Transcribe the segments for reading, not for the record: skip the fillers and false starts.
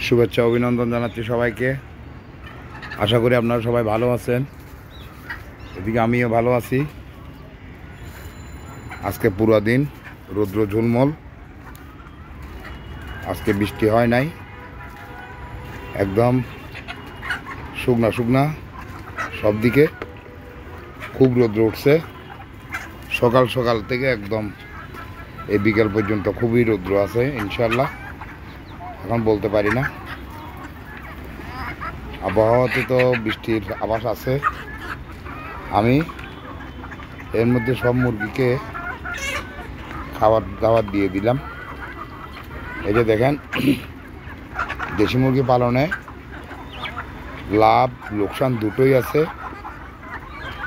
শুভেচ্ছা অভিনন্দন জানাচ্ছি সবাইকে। আশা করি আপনারা সবাই ভালো আছেন। এদিকে আমিও ভালো আছি। আজকে পুরো দিন রৌদ্র ঝুলমল, আজকে বৃষ্টি হয় নাই, একদম শুকনা শুকনা, সব দিকে খুব রৌদ্র উঠছে। সকাল সকাল থেকে একদম এই বিকেল পর্যন্ত খুবই রৌদ্র আছে। ইনশাল্লাহ এখন বলতে পারি না, আবহাওয়াতে তো বৃষ্টির আভাস আছে। আমি এর মধ্যে সব মুরগিকে খাবার দাবার দিয়ে দিলাম। এই যে দেখেন, দেশি মুরগি পালনে লাভ লোকসান দুটোই আছে।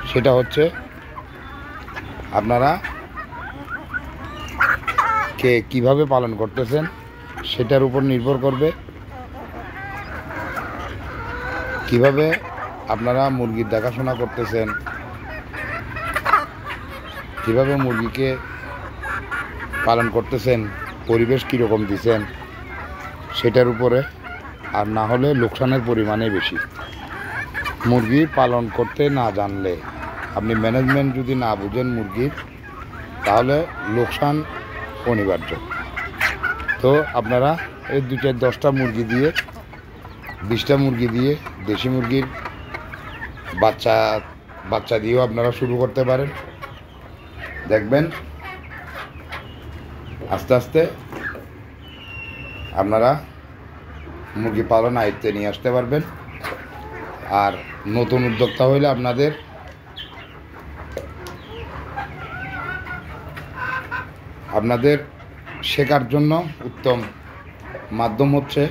সেটা হচ্ছে আপনারা কে কিভাবে পালন করতেছেন সেটার উপর নির্ভর করবে। কিভাবে আপনারা মুরগির দেখাশোনা করতেছেন, কিভাবে মুরগিকে পালন করতেছেন, পরিবেশ কীরকম দিচ্ছেন সেটার উপরে। আর না হলে লোকসানের পরিমাণে বেশি। মুরগি পালন করতে না জানলে, আপনি ম্যানেজমেন্ট যদি না বুঝেন মুরগির, তাহলে লোকসান অনিবার্য। তো আপনারা এই 2-10টা মুরগি দিয়ে, 20টা মুরগি দিয়ে, দেশি মুরগির বাচ্চা দিয়েও আপনারা শুরু করতে পারেন। দেখবেন আস্তে আস্তে আপনারা মুরগি পালন আয়ত্তে নিয়ে আসতে পারবেন। আর নতুন উদ্যোক্তা হইলে আপনাদের শেখার জন্য উত্তম মাধ্যম হচ্ছে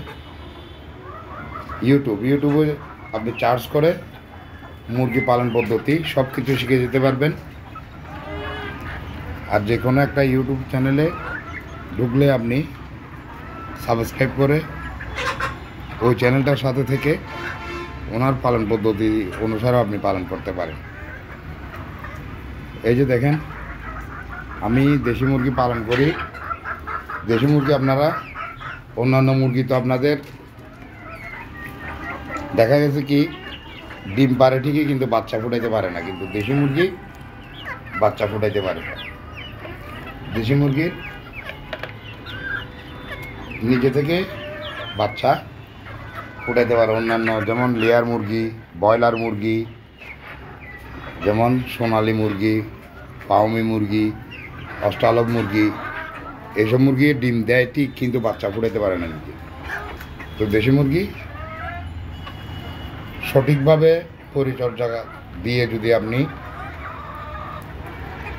ইউটিউবে আপনি সার্চ করে মুরগি পালন পদ্ধতি সব কিছু শিখে যেতে পারবেন। আর যে কোনো একটা ইউটিউব চ্যানেলে ঢুকলে আপনি সাবস্ক্রাইব করে ওই চ্যানেলটার সাথে থেকে ওনার পালন পদ্ধতি অনুসারে আপনি পালন করতে পারেন। এই যে দেখেন, আমি দেশি মুরগি পালন করি। দেশি মুরগি আপনারা, অন্যান্য মুরগি তো আপনাদের দেখা গেছে কি ডিম পারে ঠিকই, কিন্তু বাচ্চা ফুটাইতে পারে না। কিন্তু দেশি মুরগি বাচ্চা ফুটাইতে পারে। দেশি মুরগির নিজে থেকে বাচ্চা ফুটাইতে পারে। অন্যান্য যেমন লেয়ার মুরগি, ব্রয়লার মুরগি, যেমন সোনালি মুরগি, পাউমি মুরগি, অস্ট্রালব মুরগি, এইসব মুরগি ডিম দেয় ঠিক, কিন্তু বাচ্চা ফুটাইতে পারে না নিজে। তো দেশি মুরগি সঠিকভাবে পরিচর্যা দিয়ে যদি আপনি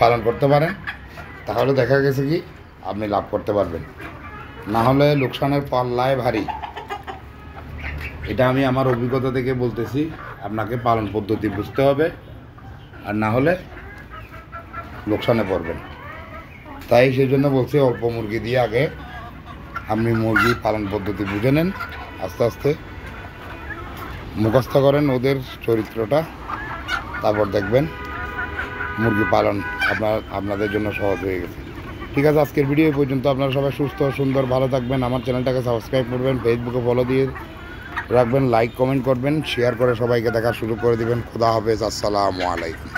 পালন করতে পারেন, তাহলে দেখা গেছে কি আপনি লাভ করতে পারবেন। না হলে লোকসানের পাল্লায় ভারী। এটা আমি আমার অভিজ্ঞতা থেকে বলতেছি। আপনাকে পালন পদ্ধতি বুঝতে হবে, আর না হলে লোকসানে পড়বেন। তাই সেই জন্য বলছি, অল্প মুরগি দিয়ে আগে আপনি মুরগি পালন পদ্ধতি বুঝে নেন। আস্তে আস্তে মুখস্থ করেন ওদের চরিত্রটা, তারপর দেখবেন মুরগি পালন আপনাদের জন্য সহজ হয়ে গেছে। ঠিক আছে, আজকের ভিডিও পর্যন্ত। আপনারা সবাই সুস্থ সুন্দর ভালো থাকবেন। আমার চ্যানেলটাকে সাবস্ক্রাইব করবেন, ফেসবুকে ফলো দিয়ে রাখবেন, লাইক কমেন্ট করবেন, শেয়ার করে সবাইকে দেখা শুরু করে দিবেন। খোদা হাফেজ, আসসালামু আলাইকুম।